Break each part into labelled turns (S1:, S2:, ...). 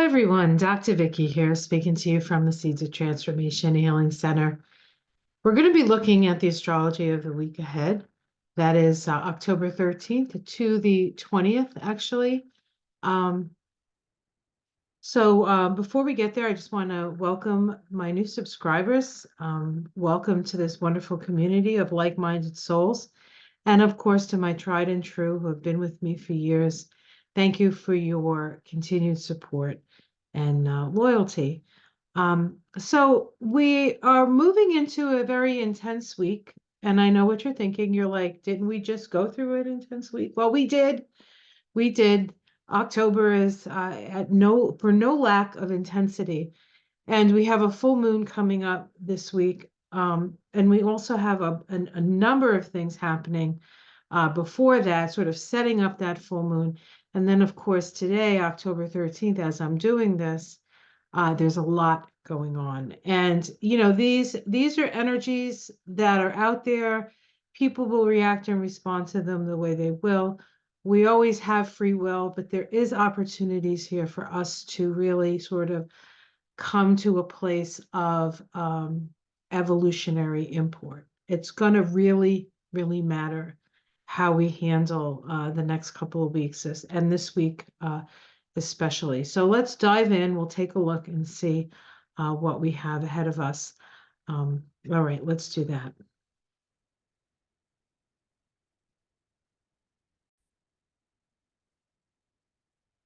S1: everyone, Dr. Vicky here, speaking to you from the Seeds of Transformation Healing Center. We're going to be looking at the astrology of the week ahead. That is October 13th to the 20th, actually. Before we get there, I just want to welcome my new subscribers. Welcome to this wonderful community of like-minded souls. And of course, to my tried and true who have been with me for years. Thank you for your continued support and loyalty. So we are moving into a very intense week. And I know what you're thinking. You're like, didn't we just go through an intense week? Well, we did. We did. October is for no lack of intensity. And we have a full moon coming up this week. And we also have a number of things happening before that, sort of setting up that full moon. And then, of course, today, October 13th, as I'm doing this, there's a lot going on. And, you know, these are energies that are out there. People will react and respond to them the way they will. We always have free will, but there is opportunities here for us to really sort of come to a place of evolutionary import. It's going to really, really matter how we handle the next couple of weeks and this week especially. So let's dive in. We'll take a look and see what we have ahead of us. All right, let's do that.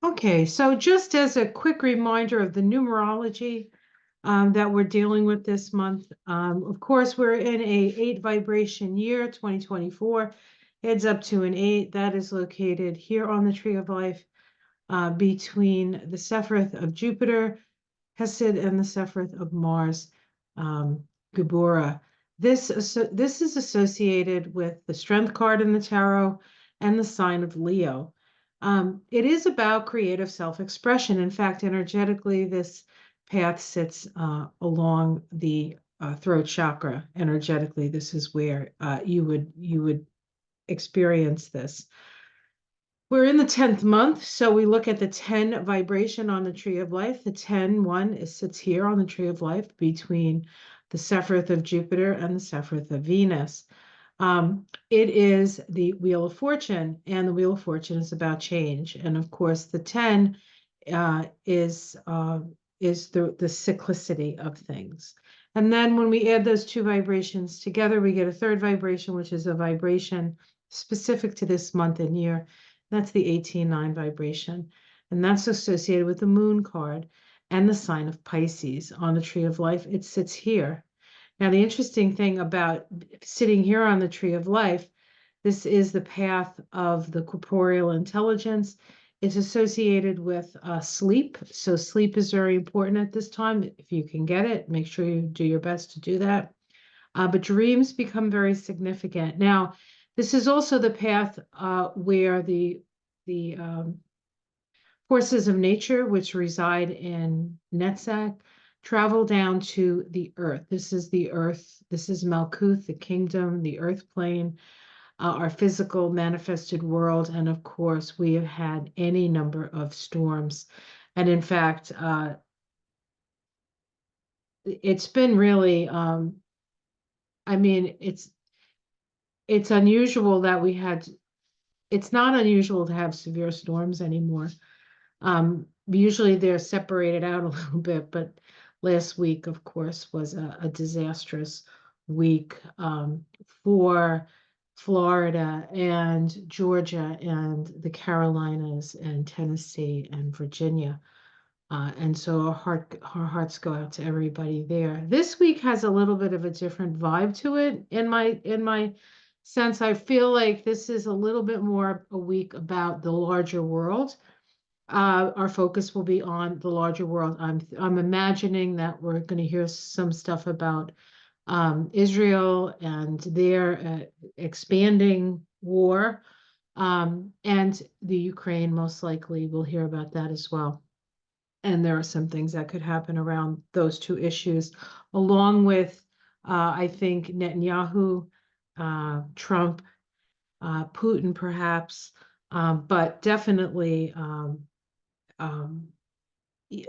S1: Okay, so just as a quick reminder of the numerology that we're dealing with this month. Of course, we're in a 8 vibration year, 2024. Heads up to an 8. That is located here on the Tree of Life between the Sephiroth of Jupiter, Hesed, and the Sephiroth of Mars, Gabora. This is associated with the Strength card in the tarot and the sign of Leo. It is about creative self-expression. In fact, energetically, this path sits along the throat chakra. Energetically, this is where you would experience this. We're in the 10th month, so we look at the 10 vibration on the Tree of Life. The 10 sits here on the Tree of Life between the Sephiroth of Jupiter and the Sephiroth of Venus. It is the Wheel of Fortune, and the Wheel of Fortune is about change. And of course, the 10 is the cyclicity of things. And then when we add those two vibrations together, we get a third vibration, which is a vibration specific to this month and year. That's the 18-9 vibration. And that's associated with the moon card and the sign of Pisces on the Tree of Life. It sits here. Now, the interesting thing about sitting here on the Tree of Life, this is the path of the corporeal intelligence. It's associated with sleep. So sleep is very important at this time. If you can get it, make sure you do your best to do that. But dreams become very significant. Now, this is also the path where the forces of nature, which reside in Netzach, travel down to the earth. This is the earth. This is Malkuth, the kingdom, the earth plane, our physical manifested world. And of course, we have had any number of storms. And in fact, it's been really, I mean, it's unusual that it's not unusual to have severe storms anymore. Usually they're separated out a little bit, but last week, of course, was a disastrous week for Florida and Georgia and the Carolinas and Tennessee and Virginia. And so our hearts go out to everybody there. This week has a little bit of a different vibe to it in my sense. I feel like this is a little bit more a week about the larger world. Our focus will be on the larger world. I'm imagining that we're going to hear some stuff about Israel and their expanding war, and the Ukraine. Most likely, we'll hear about that as well. And there are some things that could happen around those two issues, along with, I think, Netanyahu, Trump, Putin, perhaps, but definitely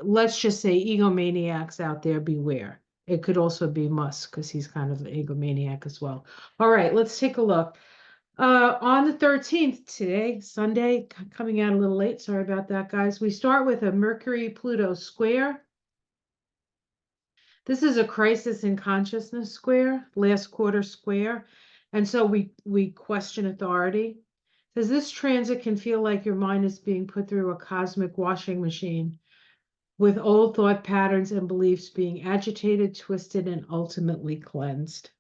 S1: let's just say egomaniacs out there, beware. It could also be Musk because he's kind of an egomaniac as well. All right, let's take a look. On the 13th, today, Sunday, coming out a little late. Sorry about that, guys. We start with a Mercury-Pluto square. This is a crisis in consciousness square, last quarter square. And so we question authority. Says this transit can feel like your mind is being put through a cosmic washing machine with old thought patterns and beliefs being agitated, twisted, and ultimately cleansed.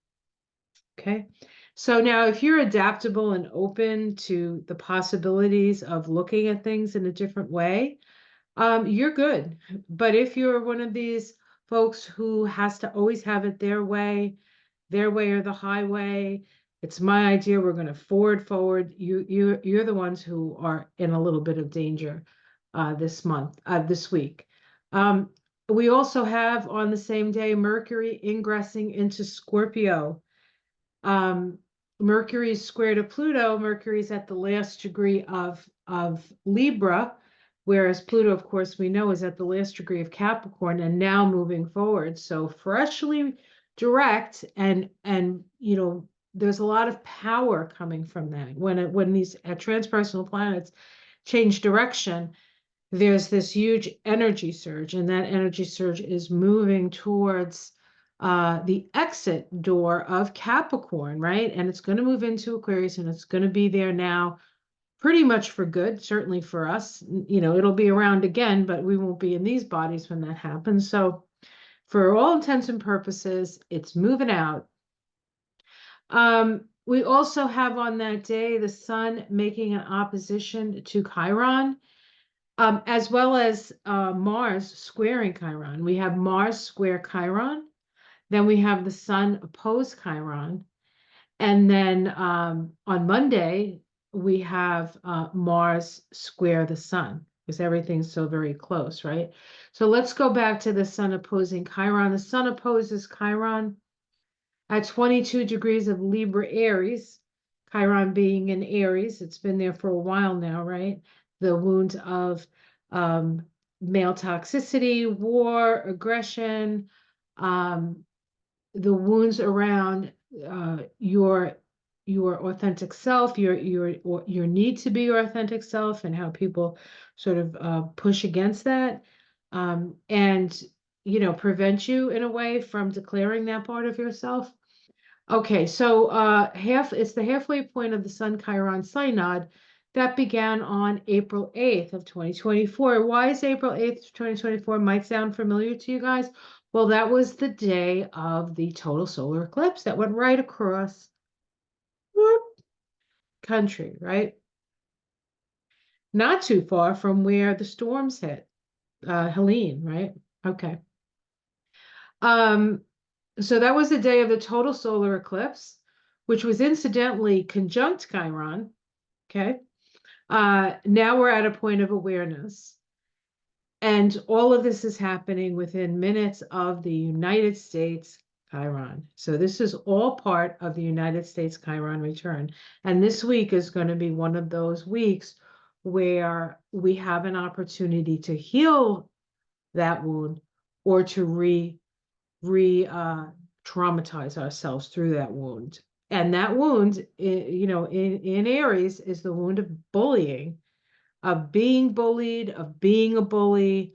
S1: Okay. So now if you're adaptable and open to the possibilities of looking at things in a different way, you're good. But if you're one of these folks who has to always have it their way or the highway, it's my idea, we're going to forward. You're the ones who are in a little bit of danger this week. We also have on the same day Mercury ingressing into Scorpio. um, Mercury is square to Pluto. Mercury is at the last degree of Libra, whereas Pluto, of course, we know is at the last degree of Capricorn and now moving forward. So freshly direct and there's a lot of power coming from that. When these transpersonal planets change direction, there's this huge energy surge, and that energy surge is moving towards the exit door of Capricorn, right? And it's going to move into Aquarius, and it's going to be there now pretty much for good, certainly for us. It'll be around again, but we won't be in these bodies when that happens. So for all intents and purposes, it's moving out. We also have on that day the sun making an opposition to Chiron. As well as Mars squaring Chiron. We have Mars square Chiron, then we have the Sun oppose Chiron, and then on Monday, we have Mars square the Sun, because everything's so very close, right? So let's go back to the Sun opposing Chiron. The Sun opposes Chiron at 22 degrees of Libra Aries, Chiron being in Aries. It's been there for a while now, right? The wound of um, male toxicity, war, aggression, um, the wounds around your authentic self, your need to be your authentic self, and how people sort of push against that, and prevent you in a way from declaring that part of yourself. Okay, so it's the halfway point of the Sun Chiron synod that began on April 8th of 2024. Why is April 8th, 2024 might sound familiar to you guys? Well, that was the day of the total solar eclipse that went right across whoop, country, right? Not too far from where the storms hit, Helene, right? Okay. So that was the day of the total solar eclipse, which was incidentally conjunct Chiron. Okay. Now we're at a point of awareness. And all of this is happening within minutes of the United States Chiron. So this is all part of the United States Chiron return. And this week is going to be one of those weeks where we have an opportunity to heal that wound or to traumatize ourselves through that wound. And that wound, in Aries is the wound of bullying, of being bullied, of being a bully,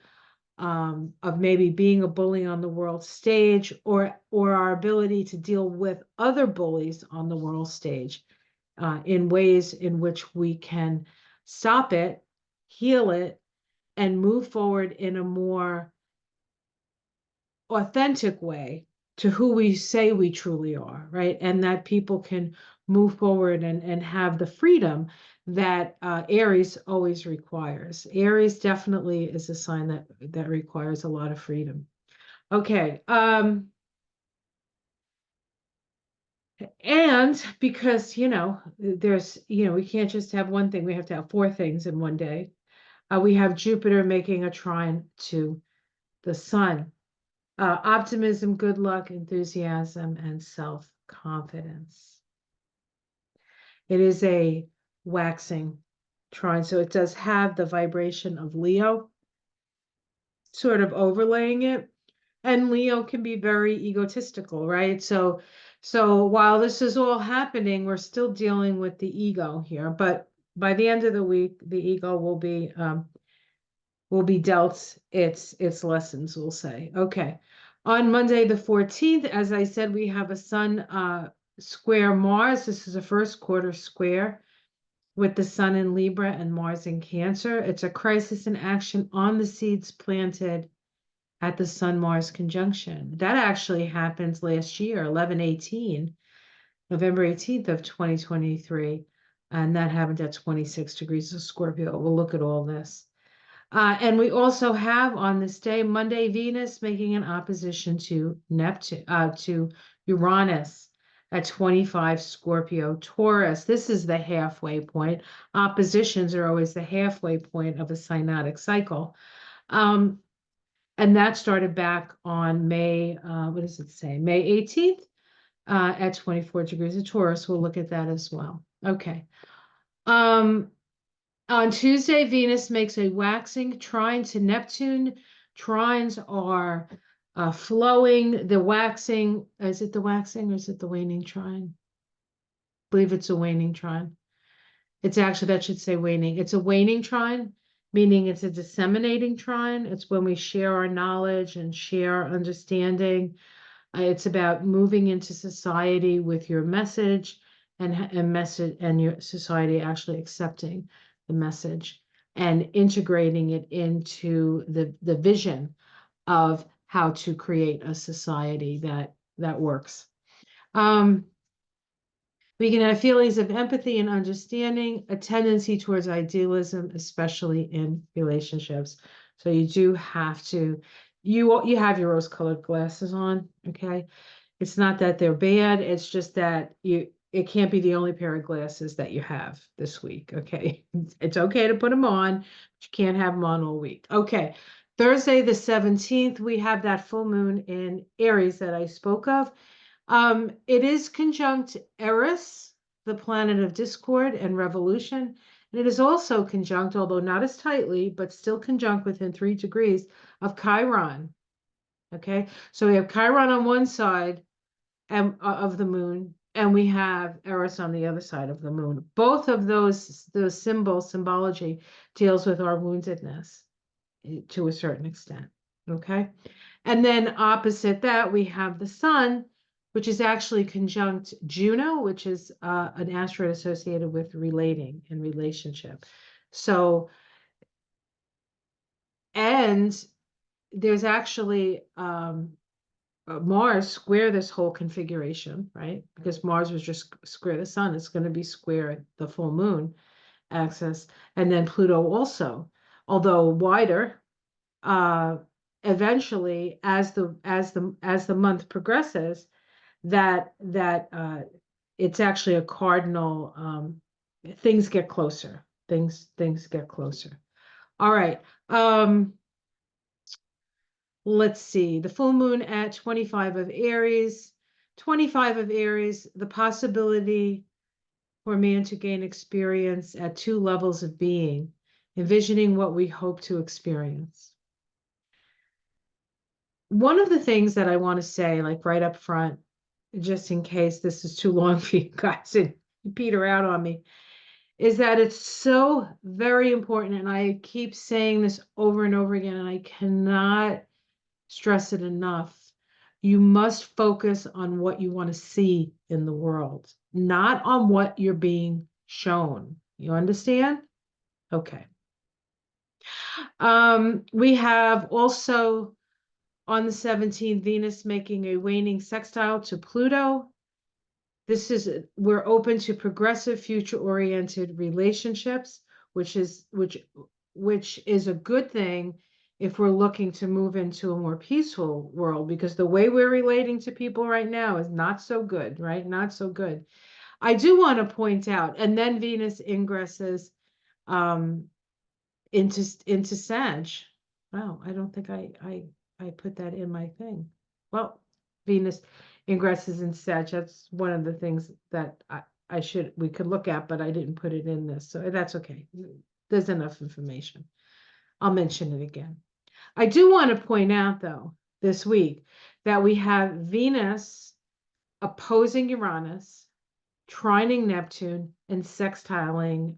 S1: of maybe being a bully on the world stage, or our ability to deal with other bullies on the world stage, in ways in which we can stop it, heal it, and move forward in a more authentic way to who we say we truly are, right? And that people can move forward and have the freedom that Aries always requires. Aries definitely is a sign that requires a lot of freedom. Okay. And because, there's, we can't just have one thing, we have to have four things in one day. We have Jupiter making a trine to the sun. Optimism, good luck, enthusiasm, and self-confidence. It is a waxing trine, so it does have the vibration of Leo. sort of overlaying it. And Leo can be very egotistical, right? So while this is all happening, we're still dealing with the ego here. But by the end of the week, the ego will be dealt its lessons, we'll say. Okay. On Monday the 14th, as I said, we have a sun square Mars. This is a first quarter square with the sun in Libra and Mars in Cancer. It's a crisis in action on the seeds planted at the Sun Mars conjunction. That actually happened last year, 11/18, November 18th of 2023. And that happened at 26 degrees of Scorpio. We'll look at all this. And we also have on this day, Monday, Venus making an opposition to Neptune, to Uranus at 25 Scorpio Taurus. This is the halfway point. Oppositions are always the halfway point of a synodic cycle. And that started back on May, what does it say? May 18th at 24 degrees of Taurus. We'll look at that as well. Okay. On Tuesday, Venus makes a waxing trine to Neptune. Trines are flowing. The waxing, is it the waxing or is it the waning trine? I believe it's a waning trine. It's actually, that should say waning. It's a waning trine, meaning it's a disseminating trine. It's when we share our knowledge and share our understanding. It's about moving into society with your message and message and your society actually accepting the message and integrating it into the vision of how to create a society that works. We can have feelings of empathy and understanding, a tendency towards idealism, especially in relationships. So you do have to, you have your rose-colored glasses on, okay? It's not that they're bad, it's just that it can't be the only pair of glasses that you have this week, okay? It's okay to put them on, but you can't have them on all week. Okay, Thursday the 17th, we have that full moon in Aries that I spoke of. It is conjunct Eris, the planet of discord and revolution. And it is also conjunct, although not as tightly, but still conjunct within 3 degrees of Chiron. Okay, so we have Chiron on one side and of the moon, and we have Eris on the other side of the moon. Both of those symbology deals with our woundedness to a certain extent. Okay, and then opposite that, we have the sun, which is actually conjunct Juno, which is an asteroid associated with relating and relationship. So, and there's actually Mars square this whole configuration, right? Because Mars was just square the sun. It's going to be square the full moon axis. And then Pluto also, although wider, eventually as the month progresses, that it's actually a cardinal, things get closer. Things get closer. All right. Let's see, the full moon at 25 of Aries. 25 of Aries, the possibility for man to gain experience at 2 levels of being, envisioning what we hope to experience. One of the things that I want to say, like right up front, just in case this is too long for you guys and peter out on me, is that it's so very important, and I keep saying this over and over again, and I cannot stress it enough. You must focus on what you want to see in the world, not on what you're being shown. You understand? Okay. We have also on the 17th, Venus making a waning sextile to Pluto. We're open to progressive, future-oriented relationships, which is a good thing if we're looking to move into a more peaceful world, because the way we're relating to people right now is not so good, right? Not so good. I do want to point out, and then Venus ingresses into Sag. Wow, I don't think I put that in my thing. Well, Venus ingresses in Sag. That's one of the things that we could look at, but I didn't put it in this, so that's okay. There's enough information. I'll mention it again. I do want to point out, though, this week that we have Venus opposing Uranus, trining Neptune, and sextiling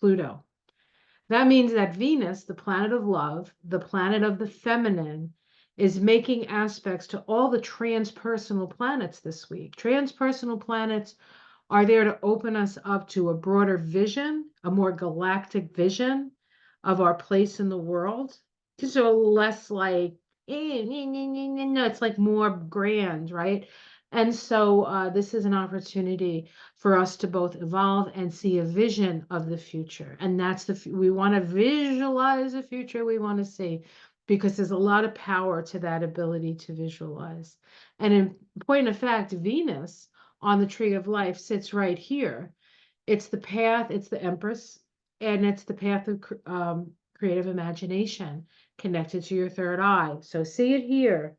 S1: Pluto. That means that Venus, the planet of love, the planet of the feminine, is making aspects to all the transpersonal planets this week. Transpersonal planets are there to open us up to a broader vision, a more galactic vision of our place in the world. So less like, no, it's like more grand, right? And so this is an opportunity for us to both evolve and see a vision of the future. And that's we want to visualize the future we want to see, because there's a lot of power to that ability to visualize. And in point of fact, Venus on the tree of life sits right here. It's the path, it's the Empress, and it's the path of creative imagination connected to your third eye. So see it here.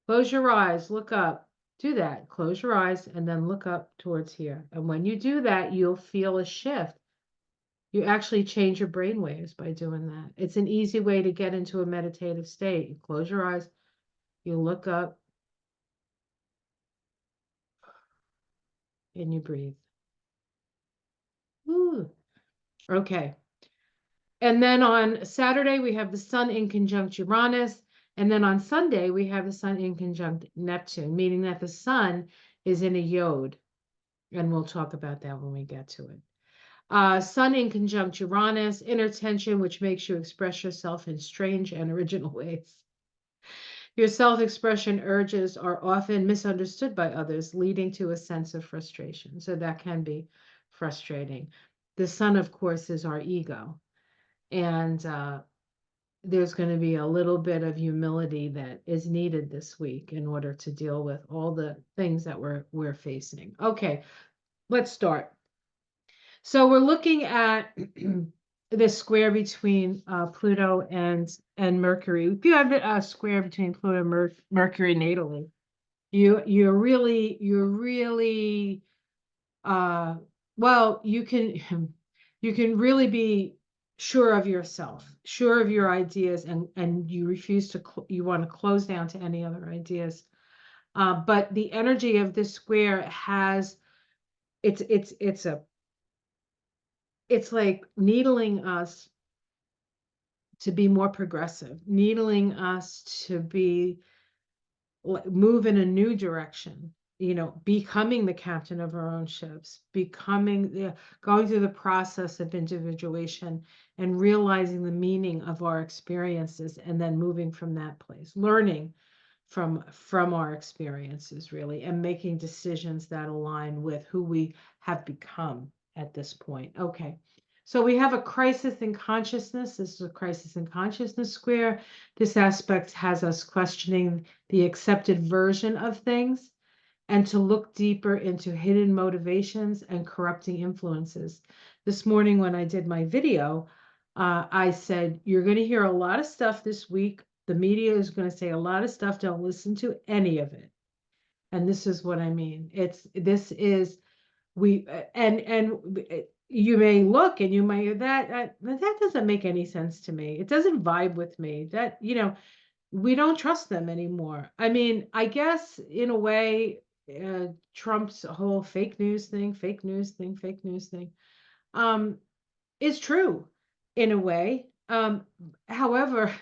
S1: Close your eyes, look up. Do that. Close your eyes and then look up towards here. And when you do that, you'll feel a shift. You actually change your brain waves by doing that. It's an easy way to get into a meditative state. You close your eyes, you look up, and you breathe. Ooh. Okay. And then on Saturday, we have the sun in conjunct Uranus. And then on Sunday, we have the sun in conjunct Neptune, meaning that the sun is in a yod. And we'll talk about that when we get to it. Sun in conjunct Uranus, inner tension, which makes you express yourself in strange and original ways. Your self-expression urges are often misunderstood by others, leading to a sense of frustration. So that can be frustrating. The sun, of course, is our ego. And there's going to be a little bit of humility that is needed this week in order to deal with all the things that we're facing. Okay, let's start. So we're looking at the square between Pluto and Mercury. If you have a square between Pluto and Mercury natally, you're really well, you can you can really be sure of yourself, sure of your ideas, and you refuse to you want to close down to any other ideas. But the energy of this square has it's like needling us to be more progressive, needling us to be move in a new direction, becoming the captain of our own ships, going through the process of individuation and realizing the meaning of our experiences, and then moving from that place, learning from our experiences, really, and making decisions that align with who we have become at this point. Okay. So we have a crisis in consciousness. This is a crisis in consciousness square. This aspect has us questioning the accepted version of things and to look deeper into hidden motivations and corrupting influences. This morning when I did my video, I said, you're going to hear a lot of stuff this week. The media is going to say a lot of stuff. Don't listen to any of it. And this is what I mean. And you may look and you might that doesn't make any sense to me. It doesn't vibe with me. That we don't trust them anymore. I mean, I guess in a way, Trump's whole fake news thing is true in a way. However,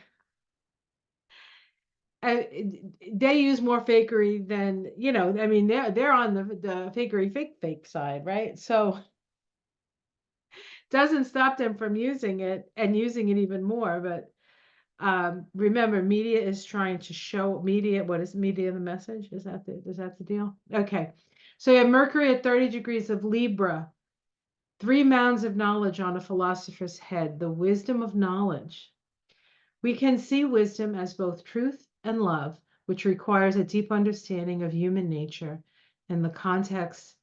S1: they use more fakery than, I mean, they're on the fakery fake side, right? So doesn't stop them from using it and using it even more. But remember, media is trying to show media. What is media? The message? Is that the deal? Okay. So you have Mercury at 30 degrees of Libra, 3 mounds of knowledge on a philosopher's head, the wisdom of knowledge. We can see wisdom as both truth and love, which requires a deep understanding of human nature in the context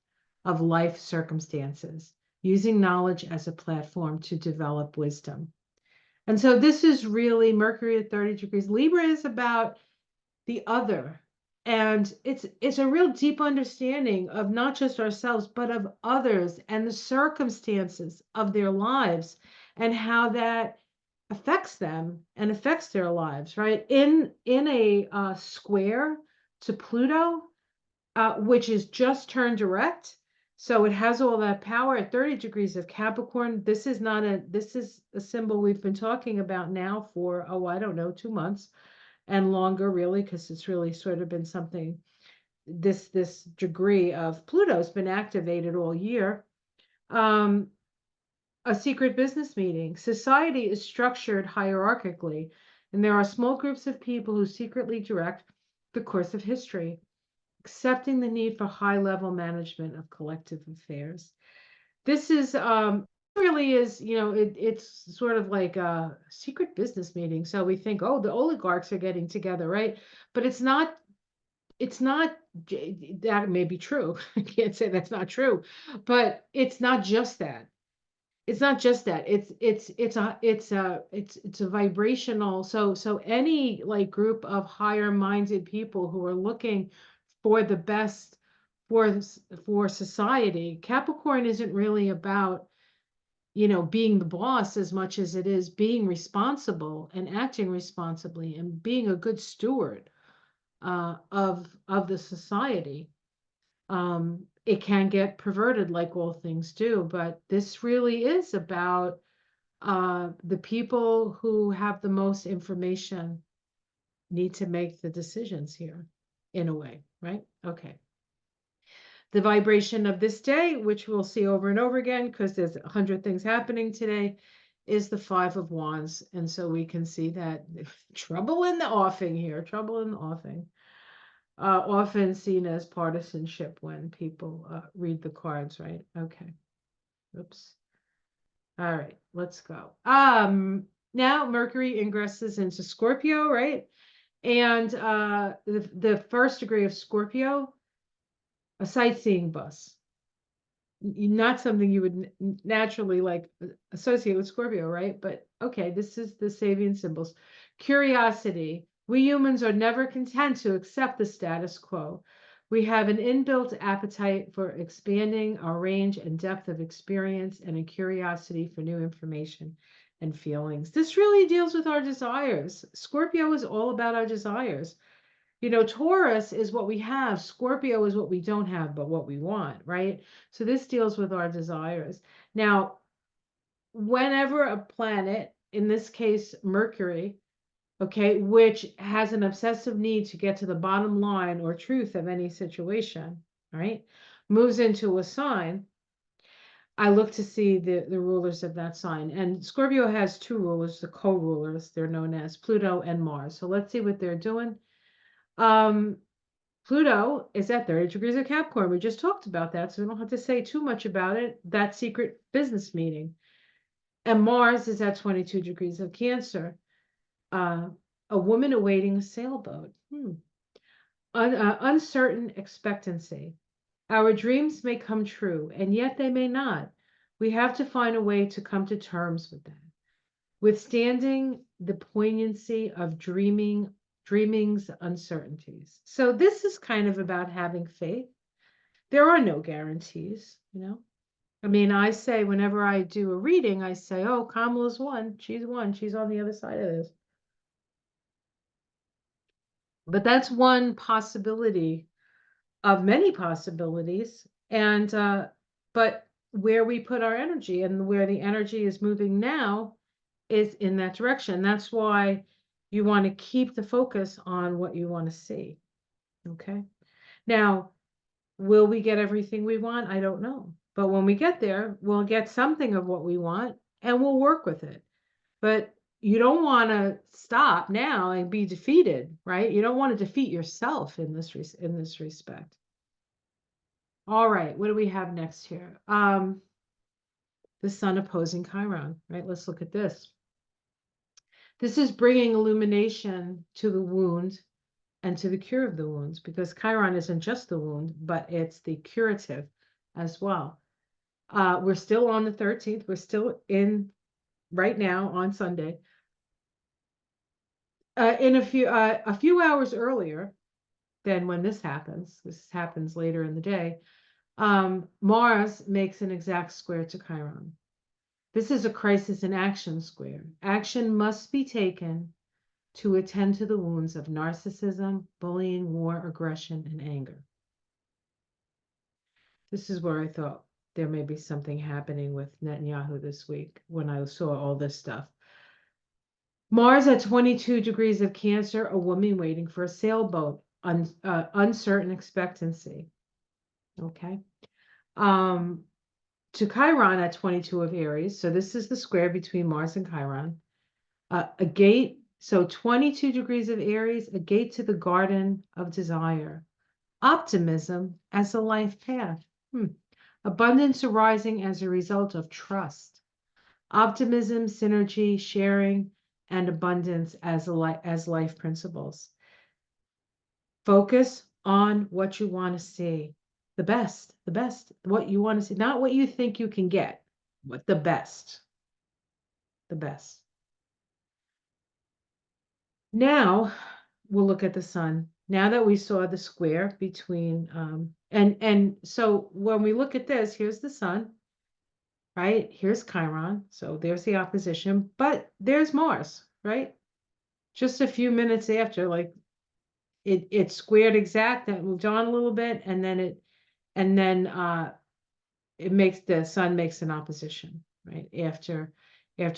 S1: of life circumstances, using knowledge as a platform to develop wisdom. And so this is really Mercury at 30 degrees. Libra is about the other. And it's a real deep understanding of not just ourselves, but of others and the circumstances of their lives, and how that affects them and affects their lives, right? In a square to Pluto, which is just turned direct. So it has all that power at 30 degrees of Capricorn. This is a symbol we've been talking about now for, oh, I don't know, 2 months and longer, really, because it's really sort of been something, this degree of Pluto's been activated all year. A secret business meeting. Society is structured hierarchically, and there are small groups of people who secretly direct the course of history, accepting the need for high-level management of collective affairs. This is really is, it's sort of like a secret business meeting. So we think, oh, the oligarchs are getting together, right? But it's not that may be true. I can't say that's not true, but it's not just that. It's not just that. It's a vibrational. So any like group of higher minded people who are looking for the best for for society. Capricorn isn't really about, being the boss as much as it is being responsible and acting responsibly and being a good steward of the society. It can get perverted like all things do, but this really is about the people who have the most information need to make the decisions here in a way, right? Okay. The vibration of this day, which we'll see over and over again because there's 100 things happening today, is the Five of Wands. And so we can see that trouble in the offing here, trouble in the offing. Often seen as partisanship when people read the cards, right? Okay. Oops. All right, let's go. Now Mercury ingresses into Scorpio, right? And the first degree of Scorpio, a sightseeing bus. Not something you would naturally like associate with Scorpio, right? But okay, this is the Sabian symbols. Curiosity. We humans are never content to accept the status quo. We have an inbuilt appetite for expanding our range and depth of experience and a curiosity for new information and feelings. This really deals with our desires. Scorpio is all about our desires. Taurus is what we have. Scorpio is what we don't have, but what we want, right? So this deals with our desires. Now, whenever a planet, in this case, Mercury, okay, which has an obsessive need to get to the bottom line or truth of any situation, right, moves into a sign, I look to see the rulers of that sign. And Scorpio has two rulers, the co-rulers, they're known as Pluto and Mars. So let's see what they're doing. Pluto is at 30 degrees of Capricorn. We just talked about that, so we don't have to say too much about it. That secret business meeting. And Mars is at 22 degrees of Cancer. A woman awaiting a sailboat. Uncertain expectancy. Our dreams may come true, and yet they may not. We have to find a way to come to terms with that. Withstanding the poignancy of dreaming's uncertainties. So this is kind of about having faith. There are no guarantees. I mean, I say whenever I do a reading, I say, oh, Kamala's won. She's won. She's on the other side of this. But that's one possibility of many possibilities. And but where we put our energy and where the energy is moving now is in that direction. That's why you want to keep the focus on what you want to see. Okay. Now, will we get everything we want? I don't know. But when we get there, we'll get something of what we want and we'll work with it. But you don't want to stop now and be defeated, right? You don't want to defeat yourself in this respect. All right, what do we have next here? The sun opposing Chiron, right? Let's look at this. This is bringing illumination to the wound and to the cure of the wounds, because Chiron isn't just the wound, but it's the curative as well. We're still on the 13th. We're still in right now on Sunday. In a few hours earlier than when this happens later in the day, Mars makes an exact square to Chiron. This is a crisis in action square. Action must be taken to attend to the wounds of narcissism, bullying, war, aggression, and anger. This is where I thought there may be something happening with Netanyahu this week when I saw all this stuff. Mars at 22 degrees of Cancer, a woman waiting for a sailboat, uncertain expectancy. Okay. To Chiron at 22 of Aries. So this is the square between Mars and Chiron. A gate, so 22 degrees of Aries, a gate to the garden of desire. Optimism as a life path. Abundance arising as a result of trust. Optimism, synergy, sharing, and abundance as life principles. Focus on what you want to see. The best, what you want to see, not what you think you can get, but the best. The best. Now we'll look at the sun. Now that we saw the square between, and so when we look at this, here's the sun, right? Here's Chiron. So there's the opposition, but there's Mars, right? Just a few minutes after, like it squared exact, that moved on a little bit, and then the sun makes an opposition, right? After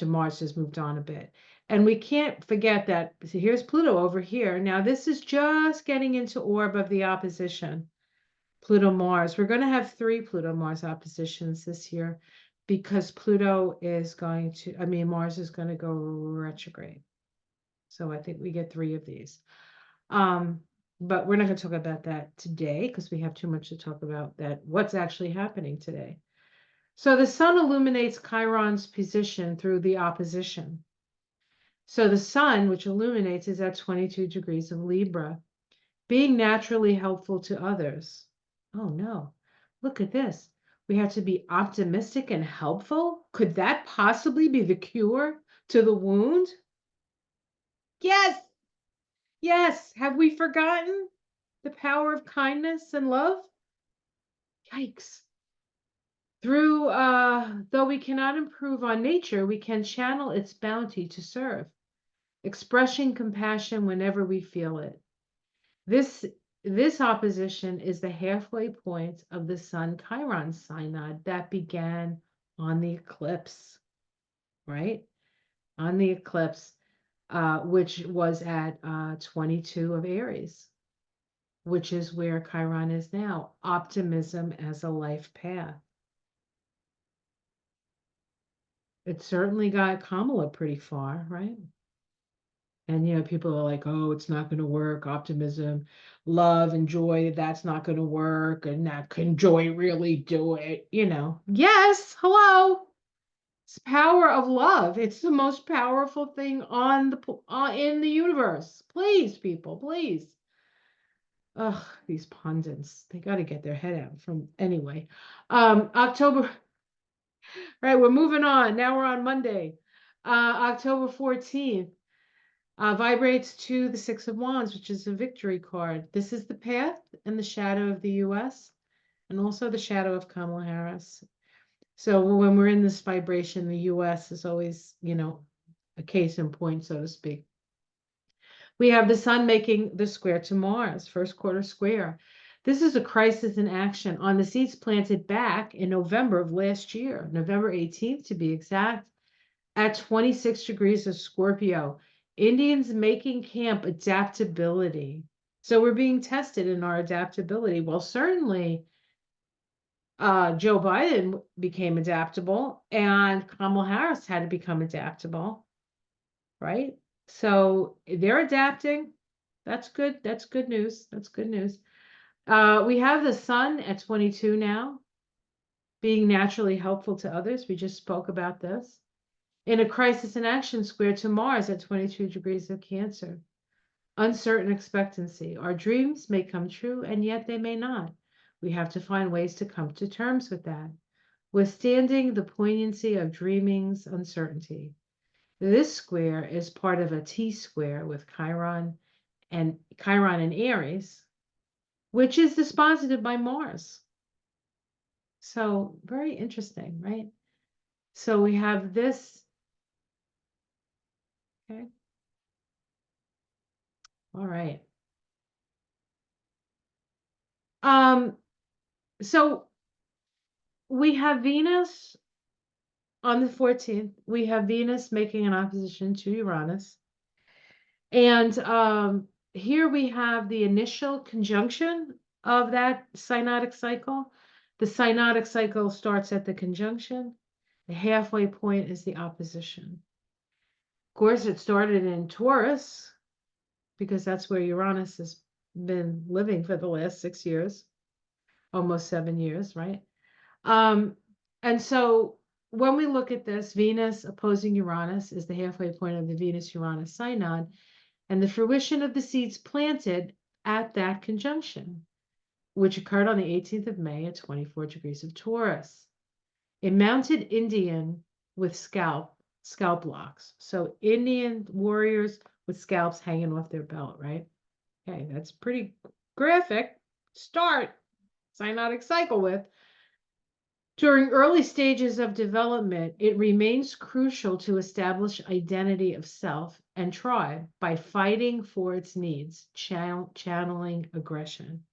S1: Mars has moved on a bit. And we can't forget that, so here's Pluto over here. Now this is just getting into orb of the opposition. Pluto Mars. We're going to have 3 Pluto Mars oppositions this year because Mars is going to go retrograde. So I think we get 3 of these. But we're not going to talk about that today because we have too much to talk about what's actually happening today. So the sun illuminates Chiron's position through the opposition. So the sun, which illuminates, is at 22 degrees of Libra, being naturally helpful to others. Oh no, look at this. We have to be optimistic and helpful. Could that possibly be the cure to the wound? Yes. Yes. Have we forgotten the power of kindness and love? Yikes. Though we cannot improve on nature, we can channel its bounty to serve, expressing compassion whenever we feel it. This opposition is the halfway point of the Sun-Chiron synod that began on the eclipse, right? On the eclipse, which was at 22 of Aries, which is where Chiron is now. Optimism as a life path. It certainly got Kamala pretty far, right? And, people are like, oh, it's not going to work. Optimism, love, and joy, that's not going to work. And that can joy really do it? Yes, hello. It's power of love. It's the most powerful thing in the universe. Please, people, please. Ugh, these pundits, they got to get their head out anyway. October. Right, we're moving on. Now we're on Monday. October 14th vibrates to the 6 of Wands, which is a victory card. This is the path and the shadow of the U.S. and also the shadow of Kamala Harris. So when we're in this vibration, the U.S. is always, a case in point, so to speak. We have the sun making the square to Mars, first quarter square. This is a crisis in action on the seeds planted back in November of last year, November 18th to be exact, at 26 degrees of Scorpio. Indians making camp adaptability. So we're being tested in our adaptability. Well, certainly Joe Biden became adaptable and Kamala Harris had to become adaptable, right? So they're adapting. That's good. That's good news. That's good news. We have the sun at 22 now, being naturally helpful to others. We just spoke about this. In a crisis in action square to Mars at 22 degrees of Cancer. Uncertain expectancy. Our dreams may come true, and yet they may not. We have to find ways to come to terms with that. Withstanding the poignancy of dreaming's uncertainty. This square is part of a T-square with Chiron and Aries, which is disposited by Mars. So very interesting, right? So we have this. Okay. All right. Um, so we have Venus on the 14th. We have Venus making an opposition to Uranus. And here we have the initial conjunction of that synodic cycle. The synodic cycle starts at the conjunction. The halfway point is the opposition. Of course, it started in Taurus because that's where Uranus has been living for the last 6 years, almost 7 years, right? Um, and so when we look at this, Venus opposing Uranus is the halfway point of the Venus-Uranus synod, and the fruition of the seeds planted at that conjunction, which occurred on the 18th of May at 24 degrees of Taurus. A mounted Indian with scalp locks. So Indian warriors with scalps hanging off their belt, right? Okay, that's pretty graphic. Start synodic cycle with. During early stages of development, it remains crucial to establish identity of self and tribe by fighting for its needs, channeling aggression.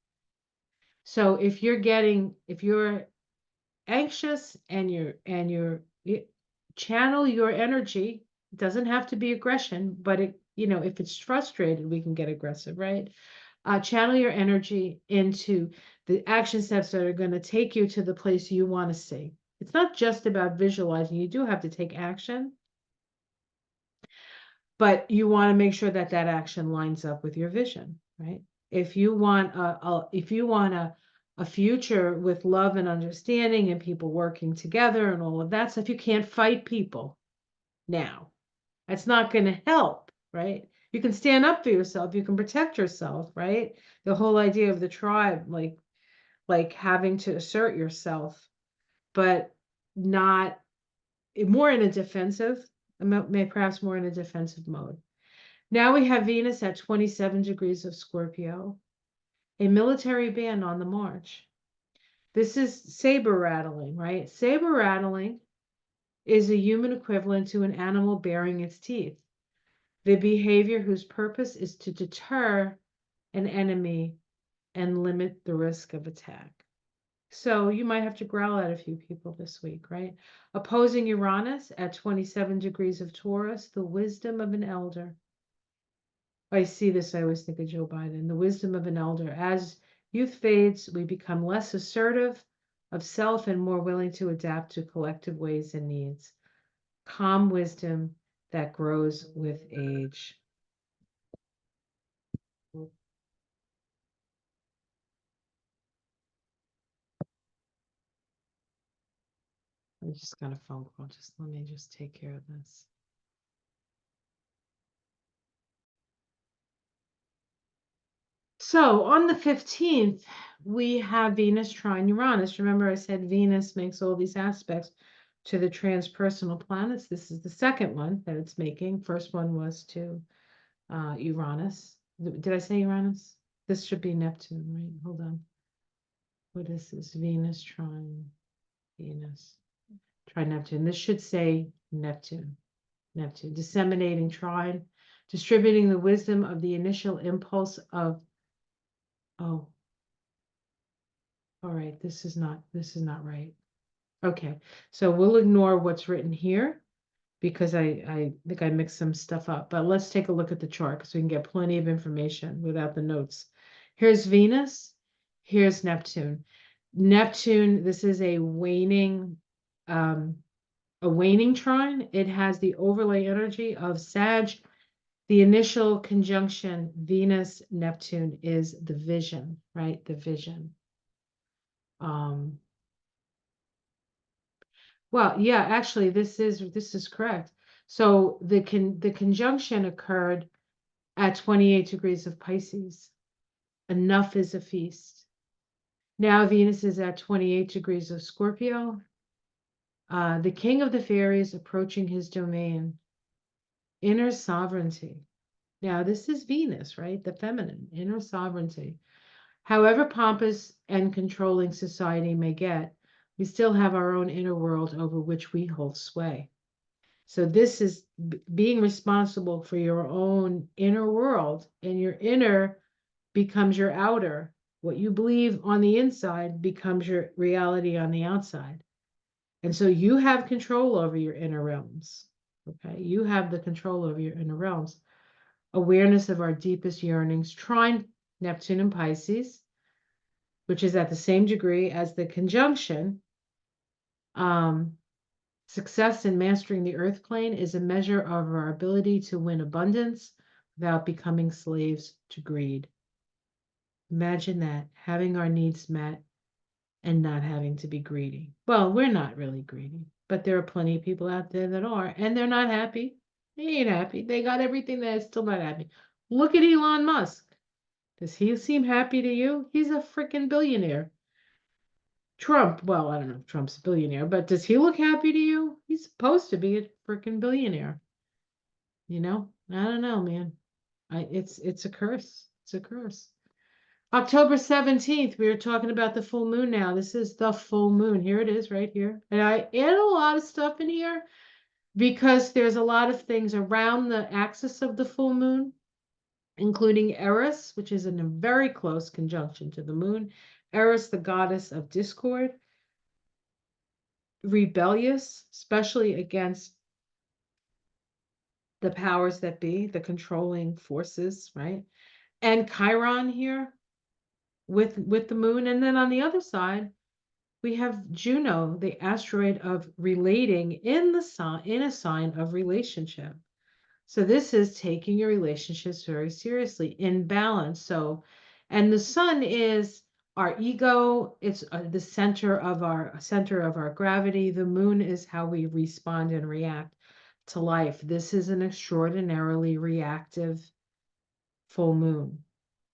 S1: So if you're anxious and you channel your energy, it doesn't have to be aggression, but if it's frustrated, we can get aggressive, right? Channel your energy into the action steps that are going to take you to the place you want to see. It's not just about visualizing. You do have to take action, but you want to make sure that that action lines up with your vision, right? If you want a future with love and understanding and people working together and all of that stuff, you can't fight people now. That's not going to help, right? You can stand up for yourself, you can protect yourself, right? The whole idea of the tribe, like having to assert yourself, but not more in a defensive, perhaps more in a defensive mode. Now we have Venus at 27 degrees of Scorpio, a military band on the march. This is saber rattling, right? Saber rattling is a human equivalent to an animal baring its teeth. The behavior whose purpose is to deter an enemy and limit the risk of attack. So you might have to growl at a few people this week, right? Opposing Uranus at 27 degrees of Taurus, the wisdom of an elder. I see this, I always think of Joe Biden, the wisdom of an elder. As youth fades, we become less assertive of self and more willing to adapt to collective ways and needs. Calm wisdom that grows with age. I just got a phone call. Let me just take care of this. So on the 15th, we have Venus trine Uranus. Remember, I said Venus makes all these aspects to the transpersonal planets. This is the second one that it's making. First one was to Uranus. Did I say Uranus? This should be Neptune, right? Hold on. What is this? Venus trine Neptune. This should say Neptune. Disseminating trine, distributing the wisdom of the initial impulse of, oh, all right, this is not right. Okay, so we'll ignore what's written here because I think I mixed some stuff up, but let's take a look at the chart so we can get plenty of information without the notes. Here's Venus, here's Neptune. Neptune, this is a waning trine. It has the overlay energy of Sag. The initial conjunction Venus Neptune is the vision, right? The vision. Well, yeah, actually, this is correct. So the conjunction occurred at 28 degrees of Pisces. Enough is a feast. Now Venus is at 28 degrees of Scorpio. The king of the fairies approaching his domain. Inner sovereignty. Now this is Venus, right? The feminine, inner sovereignty. However pompous and controlling society may get, We still have our own inner world over which we hold sway. So this is being responsible for your own inner world, and your inner becomes your outer. What you believe on the inside becomes your reality on the outside. And so you have control over your inner realms. Okay. You have the control over your inner realms. Awareness of our deepest yearnings, trine Neptune and Pisces, which is at the same degree as the conjunction. Success in mastering the earth plane is a measure of our ability to win abundance without becoming slaves to greed. Imagine that, having our needs met and not having to be greedy. Well, we're not really greedy, but there are plenty of people out there that are, and they're not happy. They ain't happy. They got everything, they're still not happy. Look at Elon Musk. Does he seem happy to you? He's a freaking billionaire. Trump, well, I don't know if Trump's a billionaire, but does he look happy to you? He's supposed to be a freaking billionaire. I don't know, man. It's a curse. It's a curse. October 17th, we are talking about the full moon now. This is the full moon. Here it is right here. And I add a lot of stuff in here because there's a lot of things around the axis of the full moon, including Eris, which is in a very close conjunction to the moon. Eris, the goddess of discord, rebellious, especially against the powers that be, the controlling forces, right? And Chiron here with the moon. And then on the other side, we have Juno, the asteroid of relating in the sign, in a sign of relationship. So this is taking your relationships very seriously, in balance. So, and the sun is our ego. It's the center of our gravity. The moon is how we respond and react to life. This is an extraordinarily reactive full moon,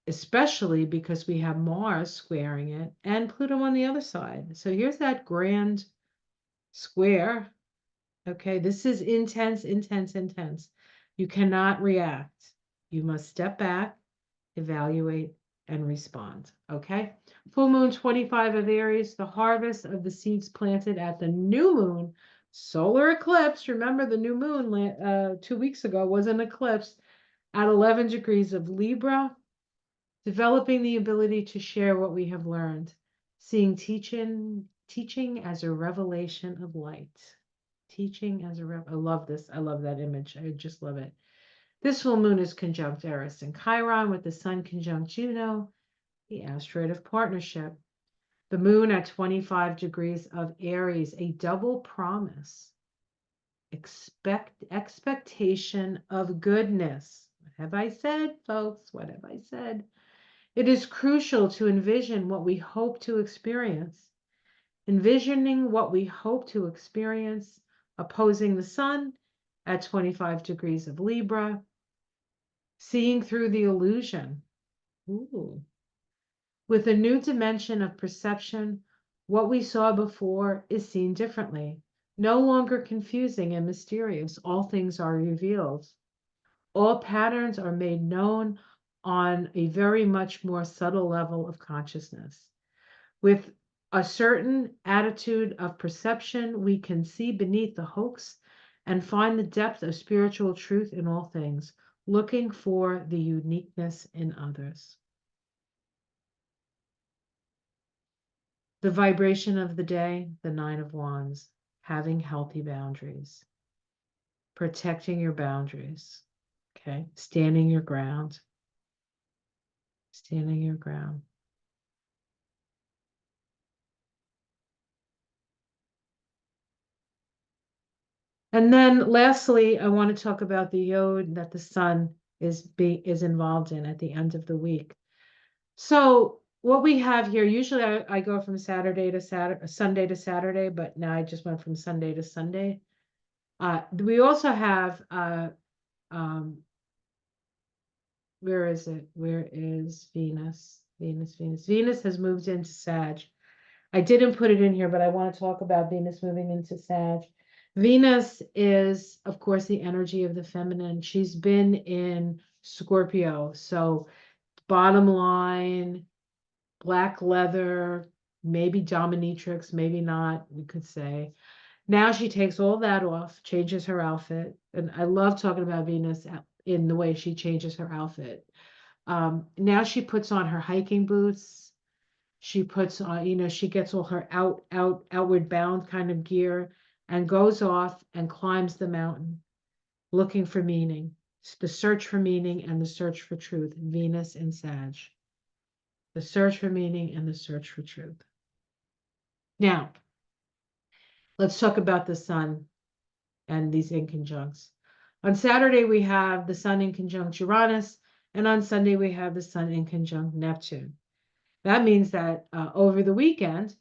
S1: especially because we have Mars squaring it and Pluto on the other side. So here's that grand square. Okay, this is intense, intense, intense. You cannot react. You must step back, evaluate, and respond. Okay, full moon 25 of Aries, the harvest of the seeds planted at the new moon, solar eclipse. Remember, the new moon 2 weeks ago was an eclipse at 11 degrees of Libra. Developing the ability to share what we have learned, seeing teaching as a revelation of light. Teaching as I love this. I love that image. I just love it. This full moon is conjunct Eris and Chiron with the sun conjunct Juno, the asteroid of partnership. The moon at 25 degrees of Aries, a double promise. Expectation of goodness. What have I said, folks? What have I said? It is crucial to envision what we hope to experience. Envisioning what we hope to experience, opposing the sun at 25 degrees of Libra, seeing through the illusion. Ooh. With a new dimension of perception, what we saw before is seen differently, no longer confusing and mysterious. All things are revealed. All patterns are made known on a very much more subtle level of consciousness. With a certain attitude of perception, we can see beneath the hoax and find the depth of spiritual truth in all things, looking for the uniqueness in others. The vibration of the day, the Nine of Wands, having healthy boundaries, protecting your boundaries, okay? Standing your ground. Standing your ground. And then lastly, I want to talk about the yod that the sun is involved in at the end of the week. So what we have here, usually I go from Saturday to Sunday to Saturday, but now I just went from Sunday to Sunday. We also have where is it? Where is Venus? Venus has moved into Sag. I didn't put it in here, but I want to talk about Venus moving into Sag. Venus is, of course, the energy of the feminine. She's been in Scorpio. So bottom line, black leather, maybe dominatrix, maybe not, we could say. Now she takes all that off, changes her outfit. And I love talking about Venus in the way she changes her outfit. Now she puts on her hiking boots. She puts on, she gets all her outward bound kind of gear and goes off and climbs the mountain looking for meaning. It's the search for meaning and the search for truth. Venus and Sag. The search for meaning and the search for truth. Now, let's talk about the sun and these inconjuncts. On Saturday, we have the sun in conjunct Uranus, and on Sunday, we have the sun in conjunct Neptune. That means that over the weekend,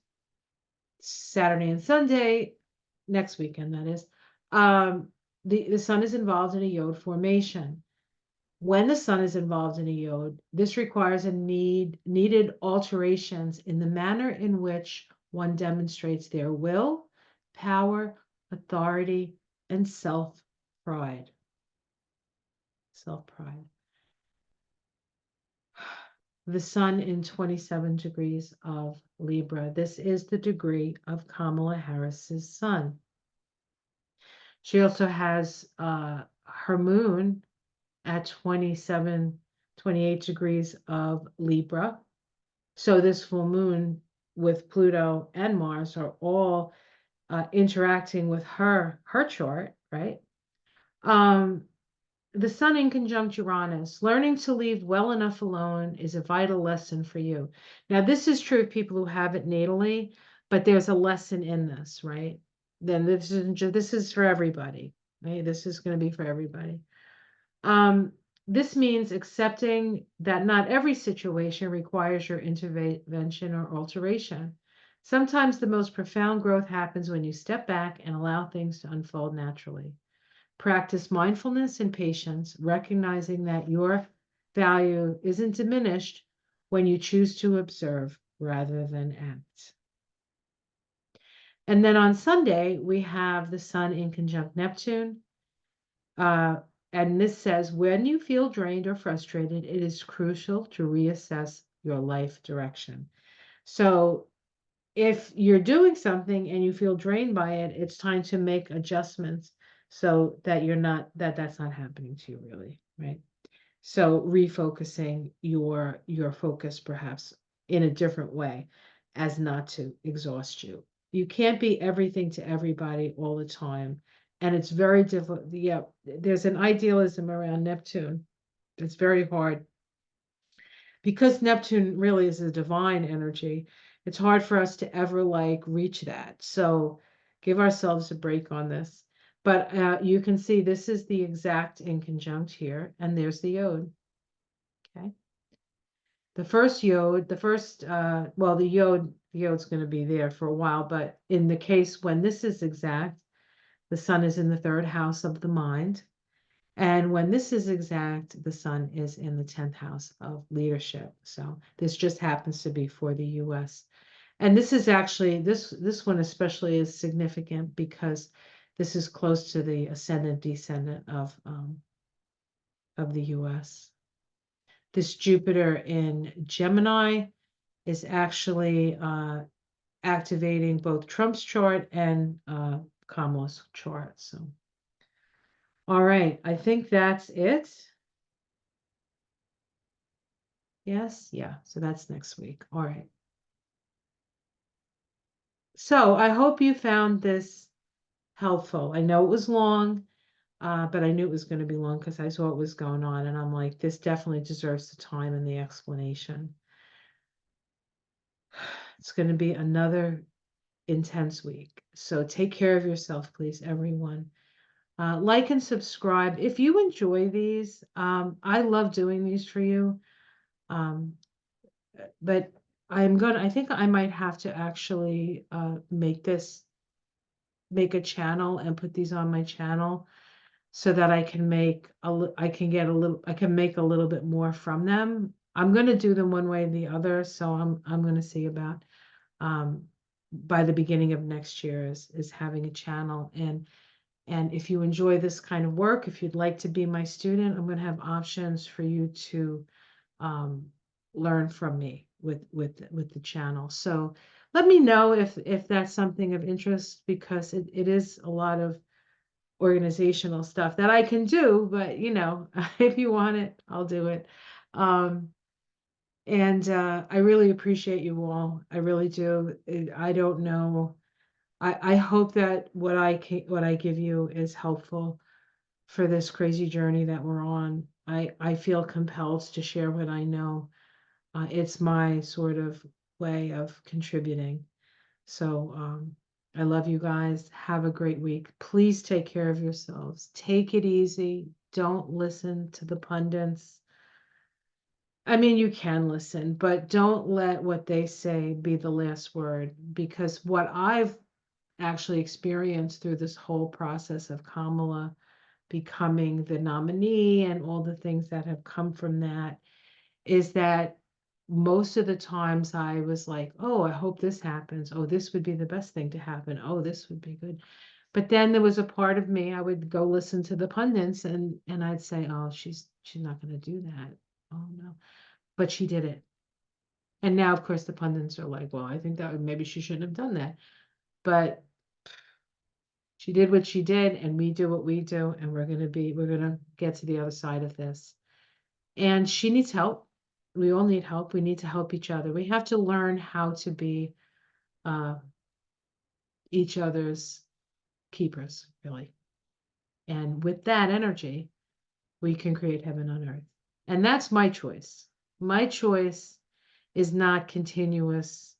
S1: Saturday and Sunday, next weekend, that is, the sun is involved in a yod formation. When the sun is involved in a yod, this requires needed alterations in the manner in which one demonstrates their will, power, authority, and self-pride. Self-pride. The sun in 27 degrees of Libra. This is the degree of Kamala Harris's sun. She also has her moon at 27, 28 degrees of Libra. So this full moon with Pluto and Mars are all interacting with her chart, right? The sun in conjunct Uranus, learning to leave well enough alone is a vital lesson for you. Now, this is true of people who have it natally, but there's a lesson in this, right? Then this is for everybody, right? This is going to be for everybody. This means accepting that not every situation requires your intervention or alteration. Sometimes the most profound growth happens when you step back and allow things to unfold naturally. Practice mindfulness and patience, recognizing that your value isn't diminished when you choose to observe rather than act. And then on Sunday, we have the sun in conjunct Neptune. And this says, when you feel drained or frustrated, it is crucial to reassess your life direction. So if you're doing something and you feel drained by it, it's time to make adjustments so that that's not happening to you really, right? So refocusing your focus perhaps in a different way as not to exhaust you. You can't be everything to everybody all the time. And it's very difficult. Yeah, there's an idealism around Neptune. It's very hard because Neptune really is a divine energy. It's hard for us to ever reach that. So give ourselves a break on this. But you can see this is the exact in conjunct here, and there's the yod. Okay. The first yod, well, the yod's going to be there for a while, but in the case when this is exact, the sun is in the third house of the mind. And when this is exact, the sun is in the 10th house of leadership. So this just happens to be for the US. And this is actually, this one especially is significant because this is close to the ascendant descendant of the US. This Jupiter in Gemini is actually activating both Trump's chart and Kamala's chart. So, all right, I think that's it. Yes, yeah, so that's next week. All right. So I hope you found this helpful. I know it was long, but I knew it was going to be long because I saw what was going on, and I'm like, this definitely deserves the time and the explanation. It's going to be another intense week. So take care of yourself, please, everyone. Like and subscribe. If you enjoy these, I love doing these for you. But I think I might have to actually make a channel and put these on my channel so that I can make I can make a little bit more from them. I'm going to do them one way or the other, so I'm going to see about by the beginning of next year is having a channel. And if you enjoy this kind of work, if you'd like to be my student, I'm going to have options for you to learn from me with the channel. So let me know if that's something of interest, because it is a lot of organizational stuff that I can do, but if you want it, I'll do it. Um, and I really appreciate you all. I really do. I don't know. I hope that what I give you is helpful for this crazy journey that we're on. I feel compelled to share what I know. It's my sort of way of contributing. So I love you guys. Have a great week. Please take care of yourselves. Take it easy. Don't listen to the pundits. I mean, you can listen, but don't let what they say be the last word, because what I've actually experienced through this whole process of Kamala becoming the nominee and all the things that have come from that is that most of the times I was like, oh, I hope this happens. Oh, this would be the best thing to happen. Oh, this would be good. But then there was a part of me, I would go listen to the pundits and I'd say, oh, she's not going to do that. Oh no. But she did it. And now, of course, the pundits are like, well, I think that maybe she shouldn't have done that. But she did what she did, and we do what we do, and we're gonna get to the other side of this. And she needs help. We all need help. We need to help each other. We have to learn how to be uh, each other's keepers, really. And with that energy, we can create heaven on earth. And that's my choice. My choice is not continuous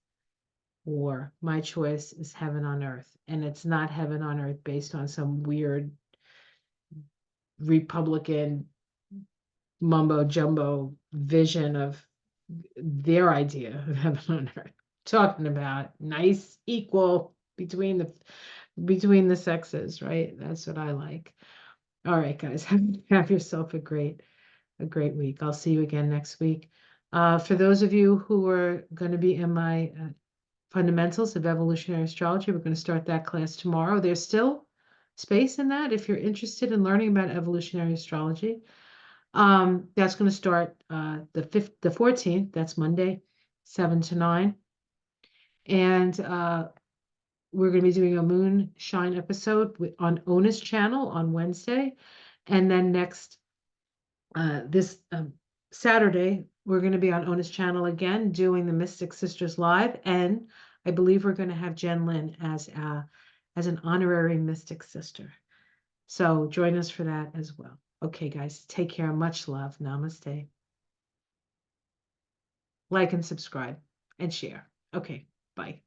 S1: war. My choice is heaven on earth. And it's not heaven on earth based on some weird Republican mumbo jumbo vision of their idea of heaven on earth. Talking about nice, equal between the sexes, right? That's what I like. All right, guys, have yourself a great week. I'll see you again next week. For those of you who are going to be in my fundamentals of evolutionary astrology, we're going to start that class tomorrow. There's still space in that if you're interested in learning about evolutionary astrology. That's going to start the 14th. That's Monday, 7 to 9. And we're going to be doing a moon shine episode on Ona's channel on Wednesday. And then this Saturday, we're going to be on Ona's channel again doing the Mystic Sisters Live. And I believe we're going to have Jen Lin as an honorary Mystic Sister. So join us for that as well. Okay, guys, take care. Much love. Namaste. Like and subscribe and share. Okay, bye.